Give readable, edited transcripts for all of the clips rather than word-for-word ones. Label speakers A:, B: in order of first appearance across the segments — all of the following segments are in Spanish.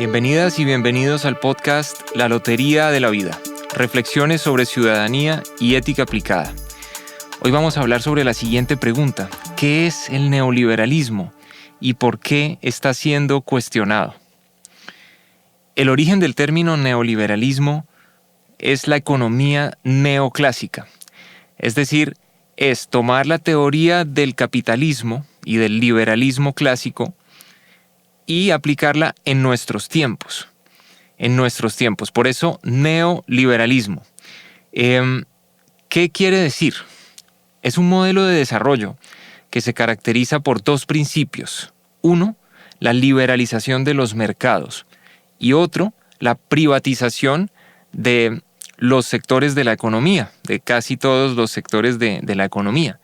A: Bienvenidas y bienvenidos al podcast La Lotería de la Vida, reflexiones sobre ciudadanía y ética aplicada. Hoy vamos a hablar sobre la siguiente pregunta: ¿qué es el neoliberalismo y por qué está siendo cuestionado? El origen del término neoliberalismo es la economía neoclásica, es decir, es tomar la teoría del capitalismo y del liberalismo clásico y aplicarla en nuestros tiempos. Por eso, neoliberalismo. ¿Qué quiere decir? Es un modelo de desarrollo que se caracteriza por dos principios. Uno, la liberalización de los mercados, y otro, la privatización de los sectores de la economía, de casi todos los sectores de la economía.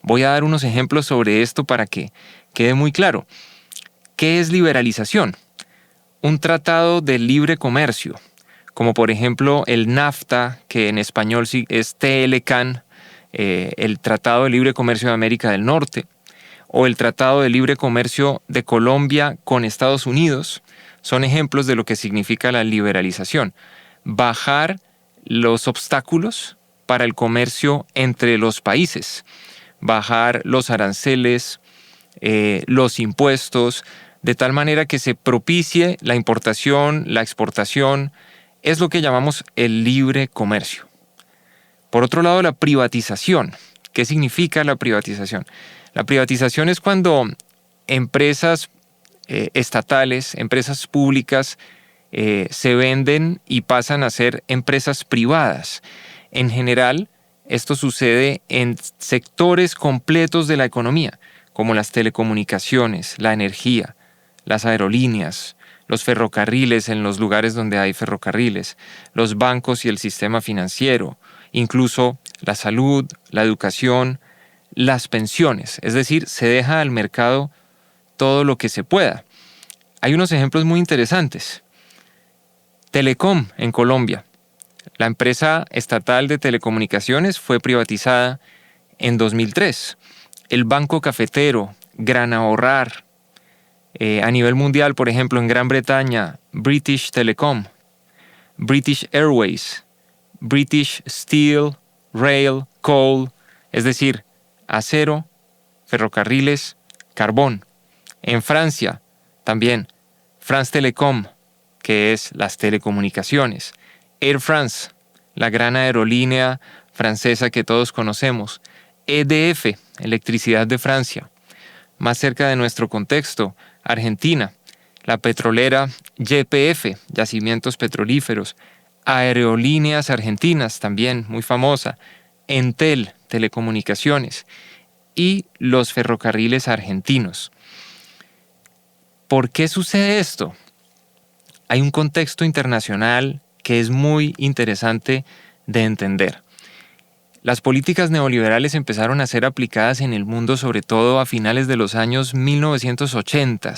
A: Voy a dar unos ejemplos sobre esto para que quede muy claro. ¿Qué es liberalización? Un tratado de libre comercio, como por ejemplo el NAFTA, que en español es TLCAN, el Tratado de Libre Comercio de América del Norte, o el Tratado de Libre Comercio de Colombia con Estados Unidos, son ejemplos de lo que significa la liberalización. Bajar los obstáculos para el comercio entre los países, bajar los aranceles, los impuestos, de tal manera que se propicie la importación, la exportación. Es lo que llamamos el libre comercio. Por otro lado, la privatización. ¿Qué significa la privatización? La privatización es cuando empresas estatales, empresas públicas, se venden y pasan a ser empresas privadas. En general, esto sucede en sectores completos de la economía, como las telecomunicaciones, la energía, las aerolíneas, los ferrocarriles en los lugares donde hay ferrocarriles, los bancos y el sistema financiero, incluso la salud, la educación, las pensiones. Es decir, se deja al mercado todo lo que se pueda. Hay unos ejemplos muy interesantes. Telecom en Colombia. La empresa estatal de telecomunicaciones fue privatizada en 2003. El Banco Cafetero, Gran Ahorrar. A nivel mundial, por ejemplo, en Gran Bretaña, British Telecom, British Airways, British Steel, Rail, Coal, es decir, acero, ferrocarriles, carbón. En Francia, también, France Telecom, que es las telecomunicaciones. Air France, la gran aerolínea francesa que todos conocemos. EDF, Electricidad de Francia. Más cerca de nuestro contexto, Argentina, la petrolera YPF, Yacimientos Petrolíferos, Aerolíneas Argentinas, también muy famosa, Entel, Telecomunicaciones, y los ferrocarriles argentinos. ¿Por qué sucede esto? Hay un contexto internacional que es muy interesante de entender. Las políticas neoliberales empezaron a ser aplicadas en el mundo sobre todo a finales de los años 1980,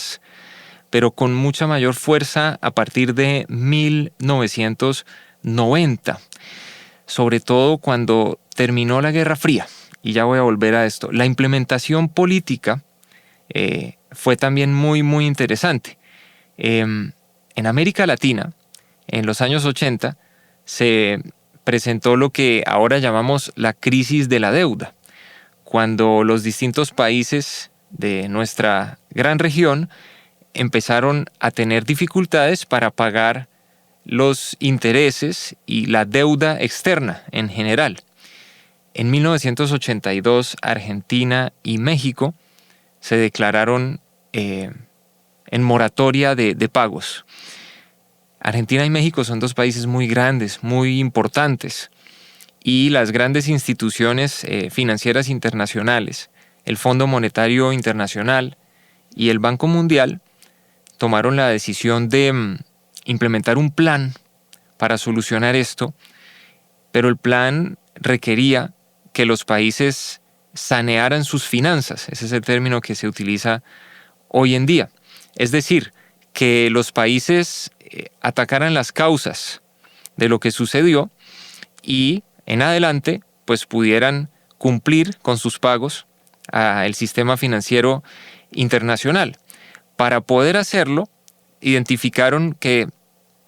A: pero con mucha mayor fuerza a partir de 1990, sobre todo cuando terminó la Guerra Fría. Y ya voy a volver a esto. La implementación política fue también muy, muy interesante. En América Latina, en los años 80, se presentó lo que ahora llamamos la crisis de la deuda, cuando los distintos países de nuestra gran región empezaron a tener dificultades para pagar los intereses y la deuda externa en general. En 1982, Argentina y México se declararon en moratoria de pagos. Argentina y México son dos países muy grandes, muy importantes, y las grandes instituciones financieras internacionales, el Fondo Monetario Internacional y el Banco Mundial, tomaron la decisión de implementar un plan para solucionar esto, pero el plan requería que los países sanearan sus finanzas. Ese es el término que se utiliza hoy en día. Es decir, que los países atacaran las causas de lo que sucedió y en adelante pues pudieran cumplir con sus pagos al sistema financiero internacional. Para poder hacerlo, identificaron que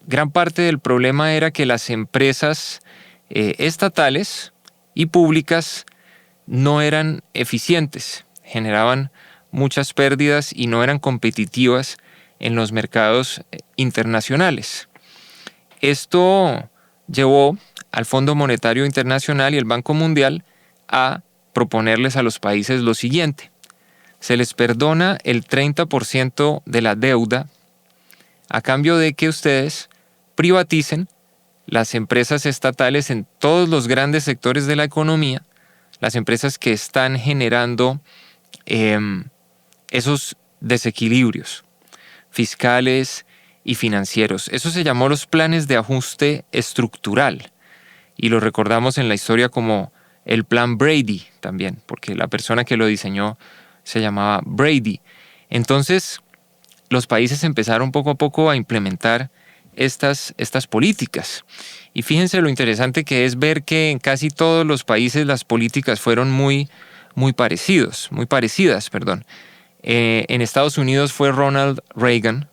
A: gran parte del problema era que las empresas estatales y públicas no eran eficientes, generaban muchas pérdidas y no eran competitivas en los mercados internacionales. Esto llevó al Fondo Monetario Internacional y el Banco Mundial a proponerles a los países lo siguiente: se les perdona el 30% de la deuda a cambio de que ustedes privaticen las empresas estatales en todos los grandes sectores de la economía, las empresas que están generando esos desequilibrios fiscales y financieros. Eso se llamó los planes de ajuste estructural y lo recordamos en la historia como el plan Brady también, porque la persona que lo diseñó se llamaba Brady. Entonces, los países empezaron poco a poco a implementar estas políticas. Y fíjense lo interesante que es ver que en casi todos los países las políticas fueron muy parecidas. En Estados Unidos fue Ronald Reagan,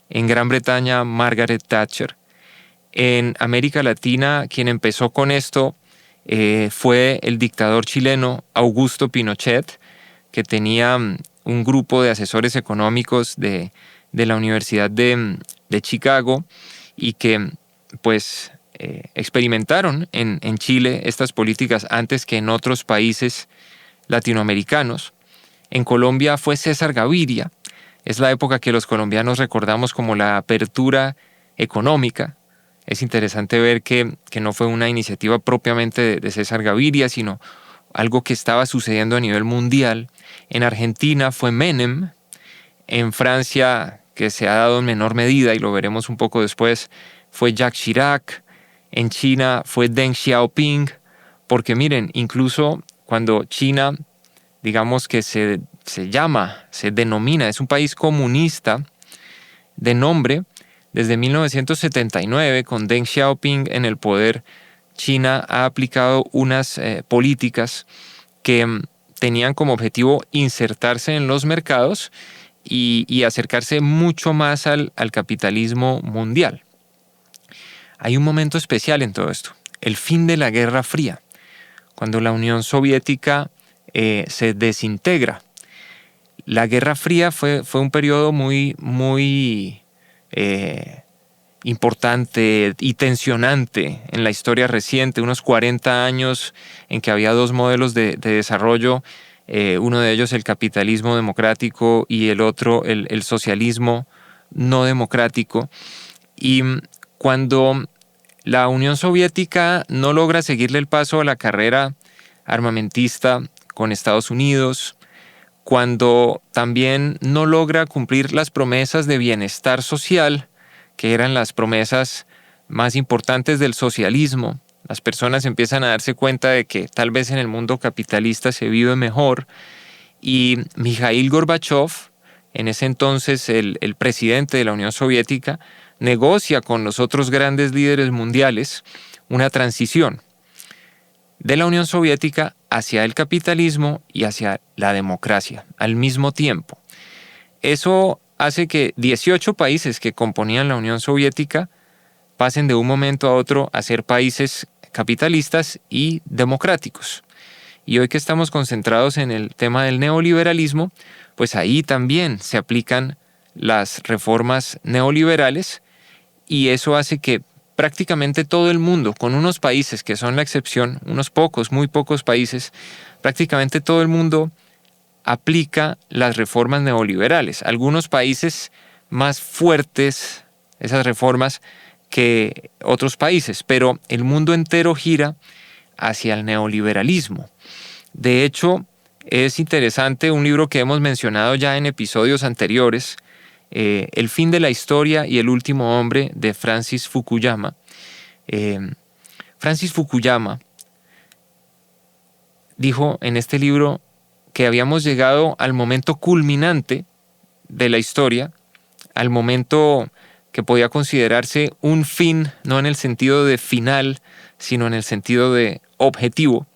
A: en Gran Bretaña Margaret Thatcher. En América Latina quien empezó con esto fue el dictador chileno Augusto Pinochet, que tenía un grupo de asesores económicos de la Universidad de Chicago y que pues experimentaron en Chile estas políticas antes que en otros países latinoamericanos. En Colombia fue César Gaviria. Es la época que los colombianos recordamos como la apertura económica. Es interesante ver que no fue una iniciativa propiamente de César Gaviria, sino algo que estaba sucediendo a nivel mundial. En Argentina fue Menem. En Francia, que se ha dado en menor medida, y lo veremos un poco después, fue Jacques Chirac. En China fue Deng Xiaoping. Porque miren, incluso cuando China, digamos que se denomina, es un país comunista de nombre, desde 1979, con Deng Xiaoping en el poder, China ha aplicado unas políticas que tenían como objetivo insertarse en los mercados y acercarse mucho más al capitalismo mundial. Hay un momento especial en todo esto, el fin de la Guerra Fría, cuando la Unión Soviética se desintegra. La Guerra Fría fue un periodo muy importante y tensionante en la historia reciente, unos 40 años en que había dos modelos de desarrollo, uno de ellos el capitalismo democrático y el otro el socialismo no democrático. Y cuando la Unión Soviética no logra seguirle el paso a la carrera armamentista con Estados Unidos, cuando también no logra cumplir las promesas de bienestar social, que eran las promesas más importantes del socialismo, las personas empiezan a darse cuenta de que tal vez en el mundo capitalista se vive mejor, y Mikhail Gorbachev, en ese entonces el presidente de la Unión Soviética, negocia con los otros grandes líderes mundiales una transición de la Unión Soviética hacia el capitalismo y hacia la democracia al mismo tiempo. Eso hace que 18 países que componían la Unión Soviética pasen de un momento a otro a ser países capitalistas y democráticos. Y hoy que estamos concentrados en el tema del neoliberalismo, pues ahí también se aplican las reformas neoliberales y eso hace que prácticamente todo el mundo, con unos países que son la excepción, unos pocos, muy pocos países, prácticamente todo el mundo aplica las reformas neoliberales. Algunos países más fuertes, esas reformas, que otros países, pero el mundo entero gira hacia el neoliberalismo. De hecho, es interesante un libro que hemos mencionado ya en episodios anteriores, El fin de la historia y el último hombre, de Francis Fukuyama. Francis Fukuyama dijo en este libro que habíamos llegado al momento culminante de la historia, al momento que podía considerarse un fin, no en el sentido de final, sino en el sentido de objetivo.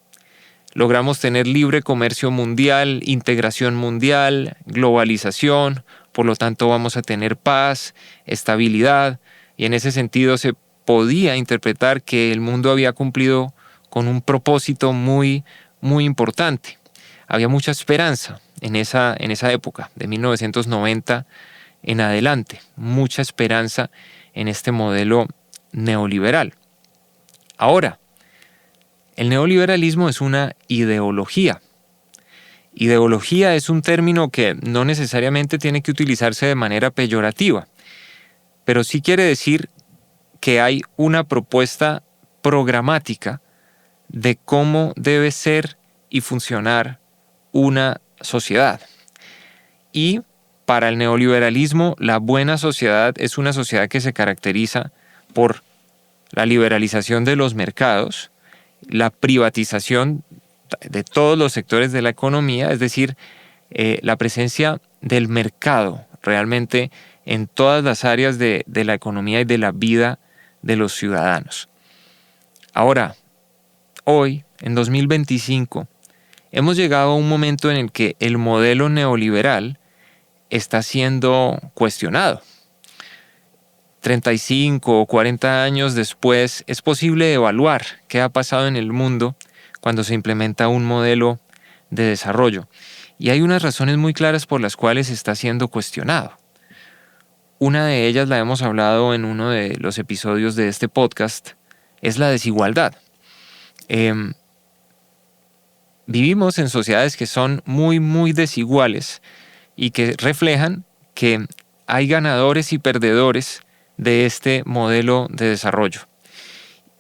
A: Logramos tener libre comercio mundial, integración mundial, globalización, por lo tanto vamos a tener paz, estabilidad, y en ese sentido se podía interpretar que el mundo había cumplido con un propósito muy, muy importante. Había mucha esperanza en esa época, de 1990 en adelante, mucha esperanza en este modelo neoliberal. Ahora, el neoliberalismo es una ideología. Ideología es un término que no necesariamente tiene que utilizarse de manera peyorativa, pero sí quiere decir que hay una propuesta programática de cómo debe ser y funcionar una sociedad. Y para el neoliberalismo, la buena sociedad es una sociedad que se caracteriza por la liberalización de los mercados, la privatización de todos los sectores de la economía, es decir, la presencia del mercado realmente en todas las áreas de la economía y de la vida de los ciudadanos. Ahora, hoy, en 2025, hemos llegado a un momento en el que el modelo neoliberal está siendo cuestionado. 35 o 40 años después es posible evaluar qué ha pasado en el mundo cuando se implementa un modelo de desarrollo. Y hay unas razones muy claras por las cuales está siendo cuestionado. Una de ellas la hemos hablado en uno de los episodios de este podcast, es la desigualdad. Vivimos en sociedades que son muy, muy desiguales y que reflejan que hay ganadores y perdedores de este modelo de desarrollo.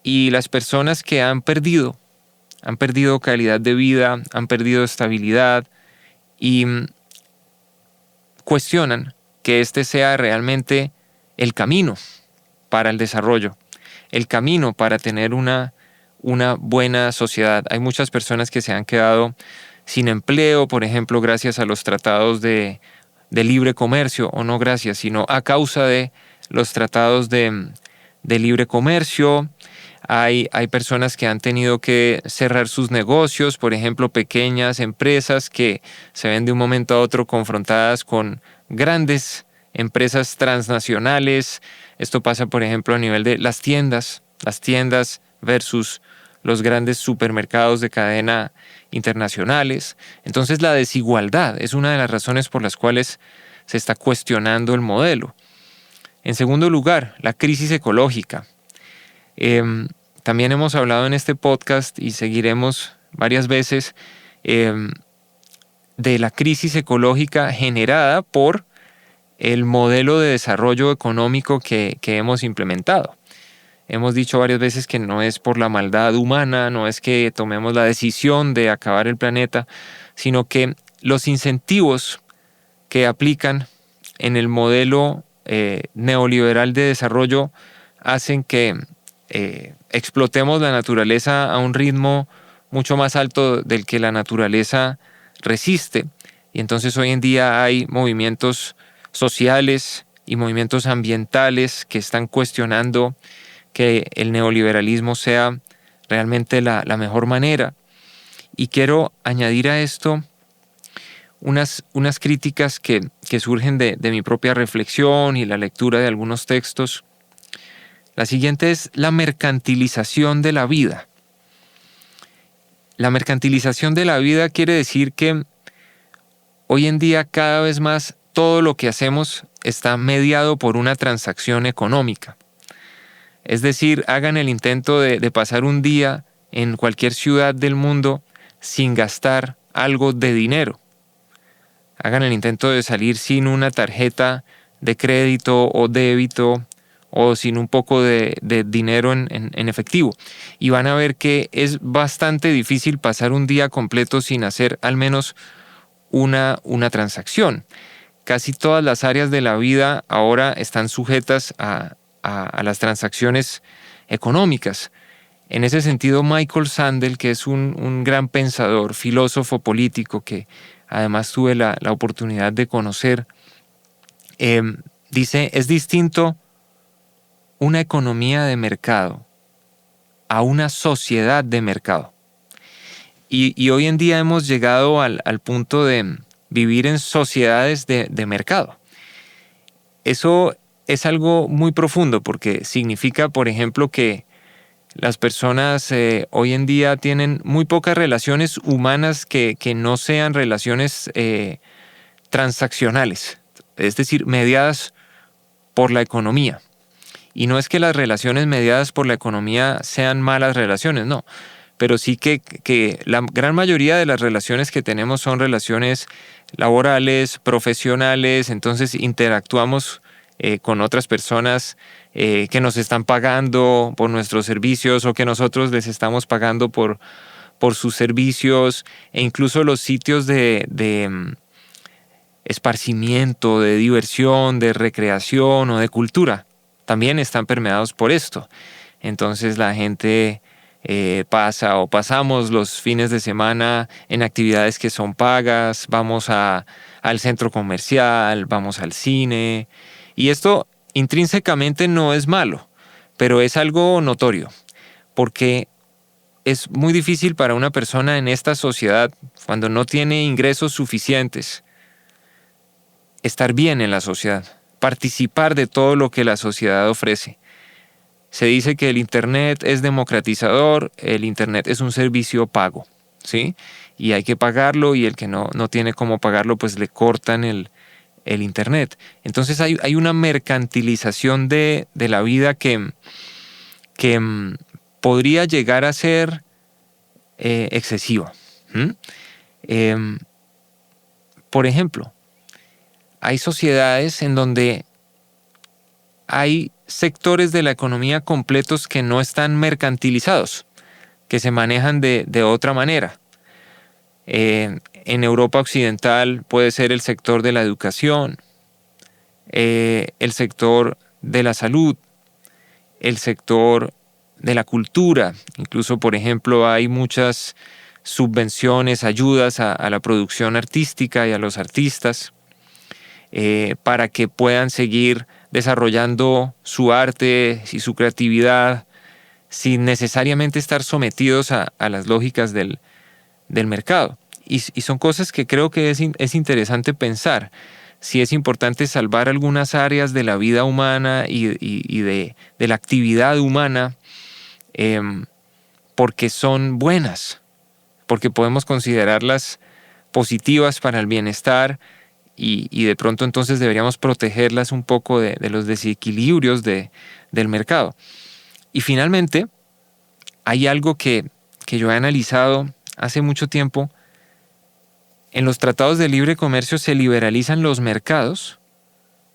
A: Y las personas que han perdido calidad de vida, han perdido estabilidad y cuestionan que este sea realmente el camino para el desarrollo, el camino para tener una buena sociedad. Hay muchas personas que se han quedado sin empleo, por ejemplo, gracias a los tratados de libre comercio, o no gracias, sino a causa de los tratados de libre comercio. Hay personas que han tenido que cerrar sus negocios, por ejemplo, pequeñas empresas que se ven de un momento a otro confrontadas con grandes empresas transnacionales. Esto pasa, por ejemplo, a nivel de las tiendas versus los grandes supermercados de cadena internacionales. Entonces, la desigualdad es una de las razones por las cuales se está cuestionando el modelo. En segundo lugar, la crisis ecológica. También hemos hablado en este podcast y seguiremos varias veces de la crisis ecológica generada por el modelo de desarrollo económico que hemos implementado. Hemos dicho varias veces que no es por la maldad humana, no es que tomemos la decisión de acabar el planeta, sino que los incentivos que aplican en el modelo neoliberal de desarrollo hacen que explotemos la naturaleza a un ritmo mucho más alto del que la naturaleza resiste. Y entonces hoy en día hay movimientos sociales y movimientos ambientales que están cuestionando que el neoliberalismo sea realmente la mejor manera. Y quiero añadir a esto unas críticas que surgen de mi propia reflexión y la lectura de algunos textos. La siguiente es la mercantilización de la vida. La mercantilización de la vida quiere decir que hoy en día cada vez más todo lo que hacemos está mediado por una transacción económica. Es decir, hagan el intento de pasar un día en cualquier ciudad del mundo sin gastar algo de dinero. Hagan el intento de salir sin una tarjeta de crédito o débito o sin un poco de dinero en efectivo. Y van a ver que es bastante difícil pasar un día completo sin hacer al menos una transacción. Casi todas las áreas de la vida ahora están sujetas a las transacciones económicas. En ese sentido, Michael Sandel, que es un gran pensador, filósofo político que además tuve la oportunidad de conocer, dice, es distinto una economía de mercado a una sociedad de mercado. Y hoy en día hemos llegado al punto de vivir en sociedades de mercado. Eso es algo muy profundo porque significa, por ejemplo, que las personas hoy en día tienen muy pocas relaciones humanas que no sean relaciones transaccionales, es decir, mediadas por la economía. Y no es que las relaciones mediadas por la economía sean malas relaciones, no, pero sí que la gran mayoría de las relaciones que tenemos son relaciones laborales, profesionales, entonces interactuamos con otras personas que nos están pagando por nuestros servicios o que nosotros les estamos pagando por sus servicios, e incluso los sitios de esparcimiento, de diversión, de recreación o de cultura también están permeados por esto. Entonces la gente pasamos los fines de semana en actividades que son pagas, vamos al centro comercial, vamos al cine, y esto intrínsecamente no es malo, pero es algo notorio, porque es muy difícil para una persona en esta sociedad, cuando no tiene ingresos suficientes, estar bien en la sociedad, participar de todo lo que la sociedad ofrece. Se dice que el Internet es democratizador, el Internet es un servicio pago, ¿sí? Y hay que pagarlo, y el que no tiene cómo pagarlo, pues le cortan el Internet. Entonces hay una mercantilización de la vida que podría llegar a ser excesiva. Por ejemplo, hay sociedades en donde hay sectores de la economía completos que no están mercantilizados, que se manejan de otra manera. En Europa Occidental puede ser el sector de la educación, el sector de la salud, el sector de la cultura. Incluso, por ejemplo, hay muchas subvenciones, ayudas a la producción artística y a los artistas para que puedan seguir desarrollando su arte y su creatividad sin necesariamente estar sometidos a las lógicas del mercado. Y son cosas que creo que es interesante pensar. Si es importante salvar algunas áreas de la vida humana y de la actividad humana porque son buenas, porque podemos considerarlas positivas para el bienestar, y de pronto entonces deberíamos protegerlas un poco de los desequilibrios del mercado. Y finalmente, hay algo que yo he analizado hace mucho tiempo. En los tratados de libre comercio se liberalizan los mercados,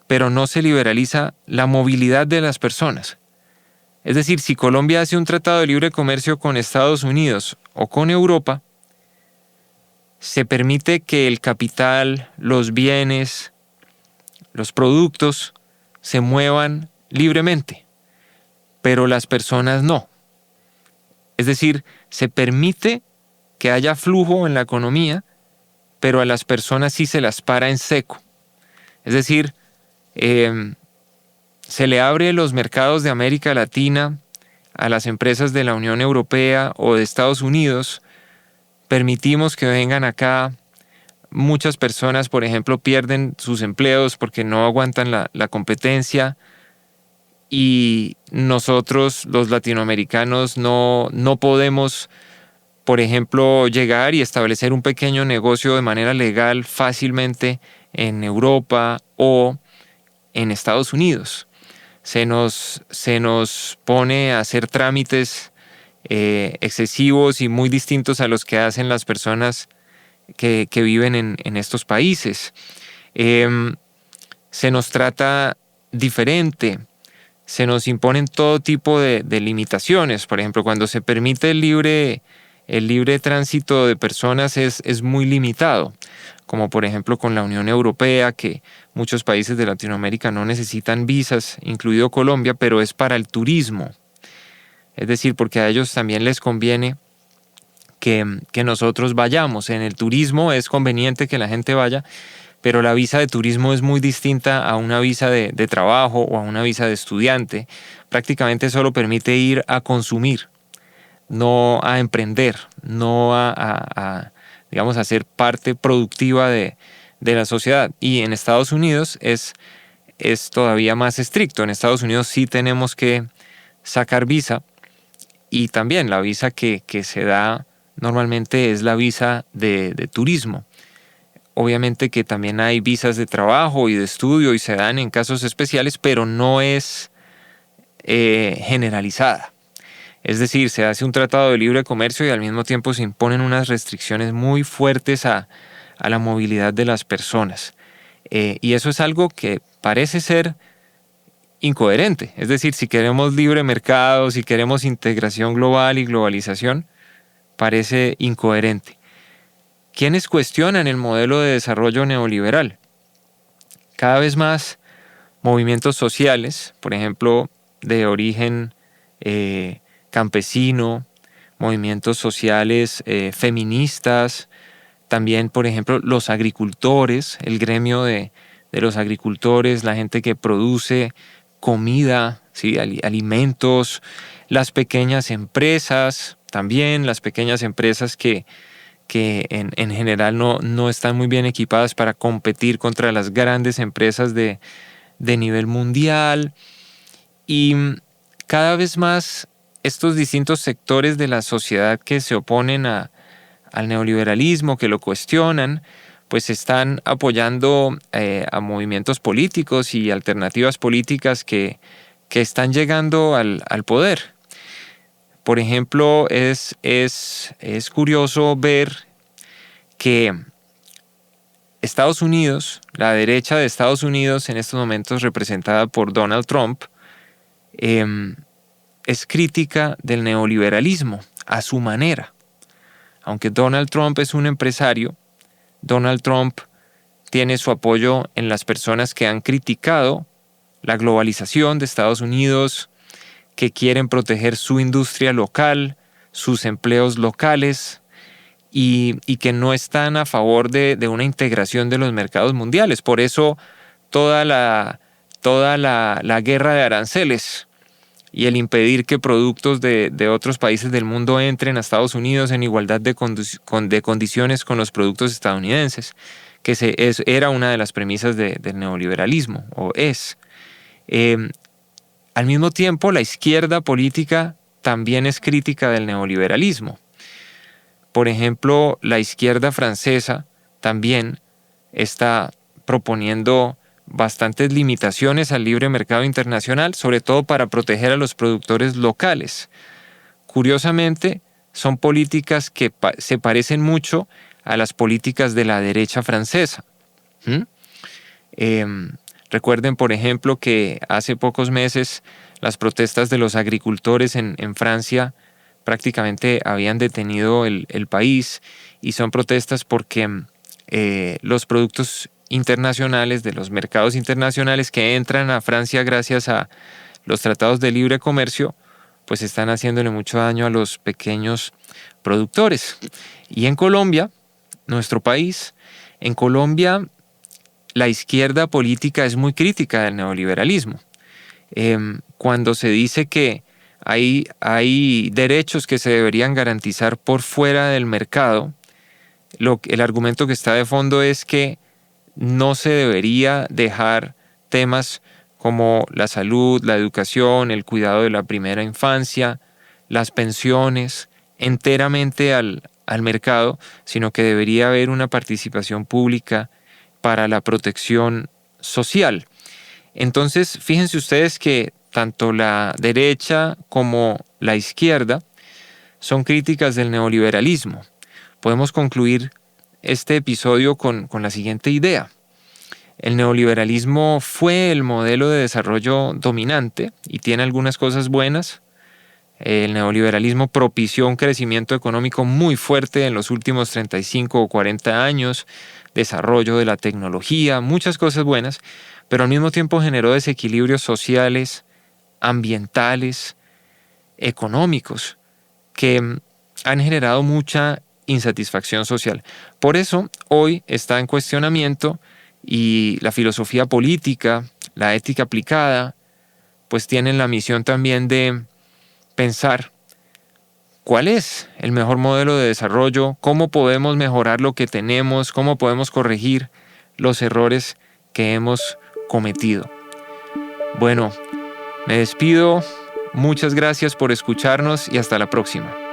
A: pero no se liberaliza la movilidad de las personas. Es decir, si Colombia hace un tratado de libre comercio con Estados Unidos o con Europa, se permite que el capital, los bienes, los productos se muevan libremente, pero las personas no. Es decir, se permite que haya flujo en la economía, pero a las personas sí se las para en seco. Es decir, se le abre los mercados de América Latina a las empresas de la Unión Europea o de Estados Unidos. Permitimos que vengan acá. Muchas personas, por ejemplo, pierden sus empleos porque no aguantan la competencia, y nosotros, los latinoamericanos, no podemos, por ejemplo, llegar y establecer un pequeño negocio de manera legal fácilmente en Europa o en Estados Unidos. Se nos pone a hacer trámites excesivos y muy distintos a los que hacen las personas que viven en estos países. Se nos trata diferente, se nos imponen todo tipo de limitaciones. Por ejemplo, cuando se permite el libre tránsito de personas es muy limitado, como por ejemplo con la Unión Europea, que muchos países de Latinoamérica no necesitan visas, incluido Colombia, pero es para el turismo. Es decir, porque a ellos también les conviene que nosotros vayamos. En el turismo es conveniente que la gente vaya, pero la visa de turismo es muy distinta a una visa de trabajo o a una visa de estudiante. Prácticamente solo permite ir a consumir, no a emprender, no digamos, a ser parte productiva de la sociedad. Y en Estados Unidos es es todavía más estricto. En Estados Unidos sí tenemos que sacar visa, y también la visa que se da normalmente es la visa de turismo. Obviamente que también hay visas de trabajo y de estudio y se dan en casos especiales, pero no es generalizada. Es decir, se hace un tratado de libre comercio y al mismo tiempo se imponen unas restricciones muy fuertes a la movilidad de las personas. Y eso es algo que parece ser incoherente. Es decir, si queremos libre mercado, si queremos integración global y globalización, parece incoherente. ¿Quiénes cuestionan el modelo de desarrollo neoliberal? Cada vez más movimientos sociales, por ejemplo, de origen campesino, movimientos sociales feministas, también, por ejemplo, los agricultores, el gremio de los agricultores, la gente que produce comida, ¿sí? Alimentos, las pequeñas empresas, también las pequeñas empresas que en general no están muy bien equipadas para competir contra las grandes empresas de nivel mundial. Y cada vez más estos distintos sectores de la sociedad que se oponen al neoliberalismo, que lo cuestionan, pues están apoyando a movimientos políticos y alternativas políticas que están llegando al poder. Por ejemplo, es curioso ver que Estados Unidos, la derecha de Estados Unidos, en estos momentos representada por Donald Trump, es crítica del neoliberalismo a su manera. Aunque Donald Trump es un empresario, Donald Trump tiene su apoyo en las personas que han criticado la globalización de Estados Unidos, que quieren proteger su industria local, sus empleos locales y que no están a favor de una integración de los mercados mundiales. Por eso toda la guerra de aranceles y el impedir que productos de otros países del mundo entren a Estados Unidos en igualdad de condiciones con los productos estadounidenses, que era una de las premisas del neoliberalismo, o es. Al mismo tiempo, la izquierda política también es crítica del neoliberalismo. Por ejemplo, la izquierda francesa también está proponiendo bastantes limitaciones al libre mercado internacional, sobre todo para proteger a los productores locales. Curiosamente, son políticas que se parecen mucho a las políticas de la derecha francesa. Recuerden, por ejemplo, que hace pocos meses las protestas de los agricultores en Francia prácticamente habían detenido el país, y son protestas porque los productos internacionales de los mercados internacionales que entran a Francia gracias a los tratados de libre comercio, pues están haciéndole mucho daño a los pequeños productores. Y en Colombia, nuestro país, en Colombia la izquierda política es muy crítica del neoliberalismo. Cuando se dice que hay derechos que se deberían garantizar por fuera del mercado, el argumento que está de fondo es que no se debería dejar temas como la salud, la educación, el cuidado de la primera infancia, las pensiones, enteramente al mercado, sino que debería haber una participación pública para la protección social. Entonces, fíjense ustedes que tanto la derecha como la izquierda son críticas del neoliberalismo. Podemos concluir este episodio con la siguiente idea. El neoliberalismo fue el modelo de desarrollo dominante y tiene algunas cosas buenas. El neoliberalismo propició un crecimiento económico muy fuerte en los últimos 35 o 40 años, desarrollo de la tecnología, muchas cosas buenas, pero al mismo tiempo generó desequilibrios sociales, ambientales, económicos, que han generado mucha insatisfacción social. Por eso, hoy está en cuestionamiento, y la filosofía política, la ética aplicada, pues tienen la misión también de pensar cuál es el mejor modelo de desarrollo, cómo podemos mejorar lo que tenemos, cómo podemos corregir los errores que hemos cometido. Bueno, me despido. Muchas gracias por escucharnos y hasta la próxima.